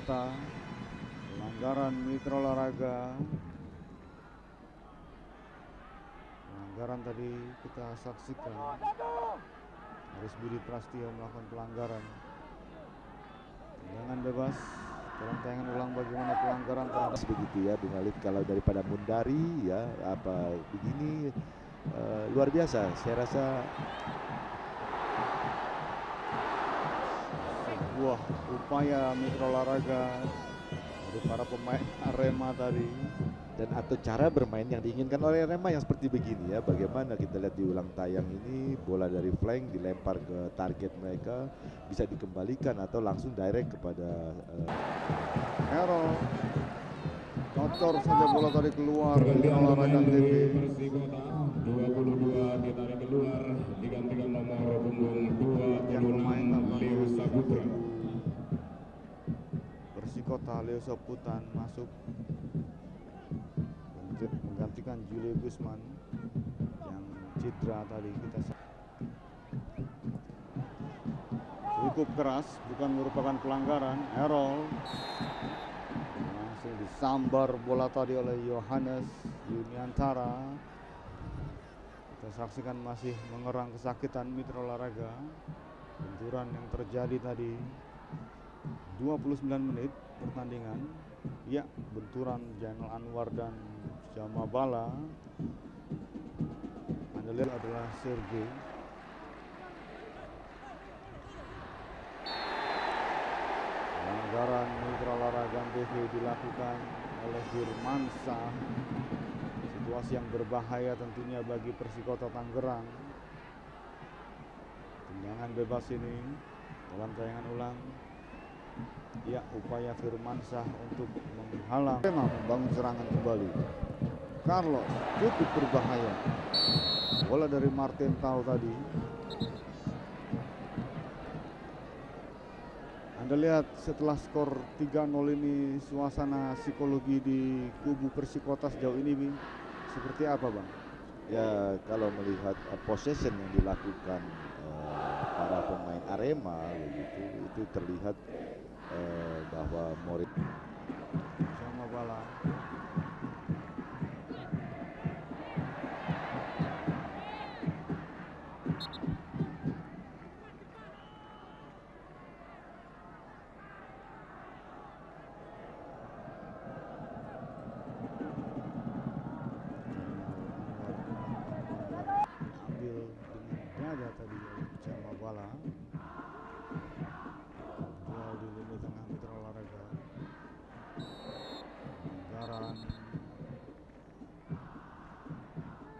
Persikota. Pelanggaran mitra olahraga. Pelanggaran tadi kita saksikan. Aris Budi Prastio melakukan pelanggaran. Tendangan bebas. Dalam tayangan ulang bagaimana pelanggaran terhadap begitu ya Bung Alif, kalau daripada Mundari ya apa begini luar biasa. Saya rasa sebuah upaya mitra olahraga dari para pemain Arema tadi, dan atau cara bermain yang diinginkan oleh Arema yang seperti begini ya. Bagaimana kita lihat di ulang tayang ini, bola dari flank dilempar ke target mereka, bisa dikembalikan atau langsung direct kepada Hero. Kotor saja bola tadi keluar dari olahraga TV. Persikota 22 ditarik keluar, digantikan nomor punggung 26 Leo Saputra. Persikota Leo Saputan masuk menggantikan Julio Gusman yang cedera tadi. Kita cukup keras, bukan merupakan pelanggaran. Errol langsung disambar bola tadi oleh Yohanes Yuniantara. Kita saksikan masih mengerang kesakitan mitra olahraga. Benturan yang terjadi tadi 29 menit pertandingan. Ya, benturan Jainal Anwar dan Jamabala. Anda lihat adalah Sergei. Pelanggaran mitra olahraga TV dilakukan oleh Firmansyah. Situasi yang berbahaya tentunya bagi Persikota Tangerang. Tendangan bebas ini dalam tayangan ulang. Ya, upaya Firmansyah untuk menghalang. Memang membangun serangan kembali. Carlos cukup berbahaya. Bola dari Martin Tau tadi. Anda lihat setelah skor 3-0 ini, suasana psikologi di kubu Persikota sejauh ini, Bing, seperti apa, Bang? ya kalau melihat possession yang dilakukan para pemain Arema begitu, itu terlihat bahwa Morit Jamabala. Tadi Jamabala duel di lini tengah mitra olahraga. Pelanggaran masih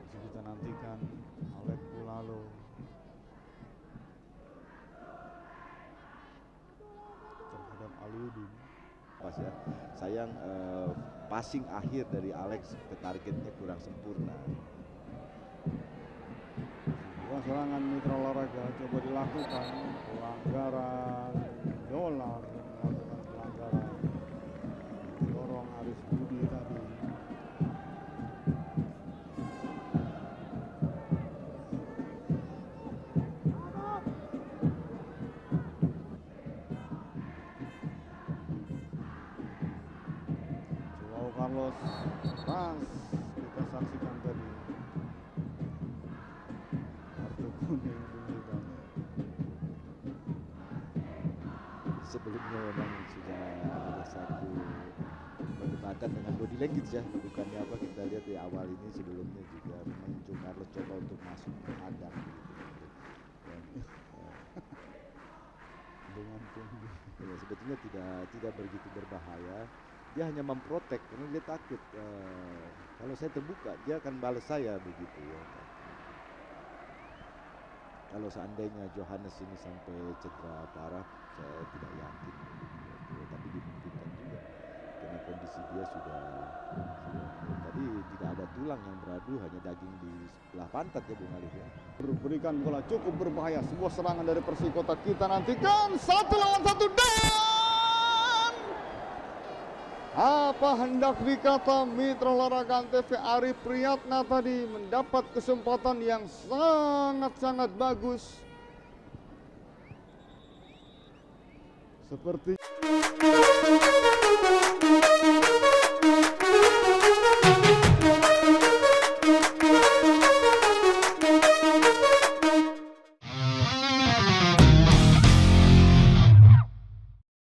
kita nantikan. Alek Pulalo terhadap Aliudin. pas ya, sayang passing akhir dari Alex ke targetnya kurang sempurna. Serangan mitra olahraga coba dilakukan, pelanggaran Dolar melakukan pelanggaran, dorong Aris Budi tadi. Joao Carlos Ras kita saksikan tadi. Sebelumnya memang sudah ada satu perdebatan dengan body language ya, bukannya apa kita lihat di awal ini. Sebelumnya juga memang Joao Carlos coba untuk masuk ke kandang gitu. Dengan tinggi. Ya, sebetulnya tidak begitu berbahaya, dia hanya memprotek karena dia takut kalau saya terbuka dia akan balas saya begitu ya. Kalau seandainya Johannes ini sampai cedera parah, saya tidak yakin. Tapi dimungkinkan juga karena kondisi dia sudah tadi tidak ada tulang yang beradu, hanya daging di sebelah pantat ya Bung Alif ya. Berikan bola cukup berbahaya, sebuah serangan dari Persikota. Kita nantikan 1 lawan 1 dan apa hendak dikata mitra olahraga Antv Ari Priyatna tadi mendapat kesempatan yang sangat-sangat bagus. Seperti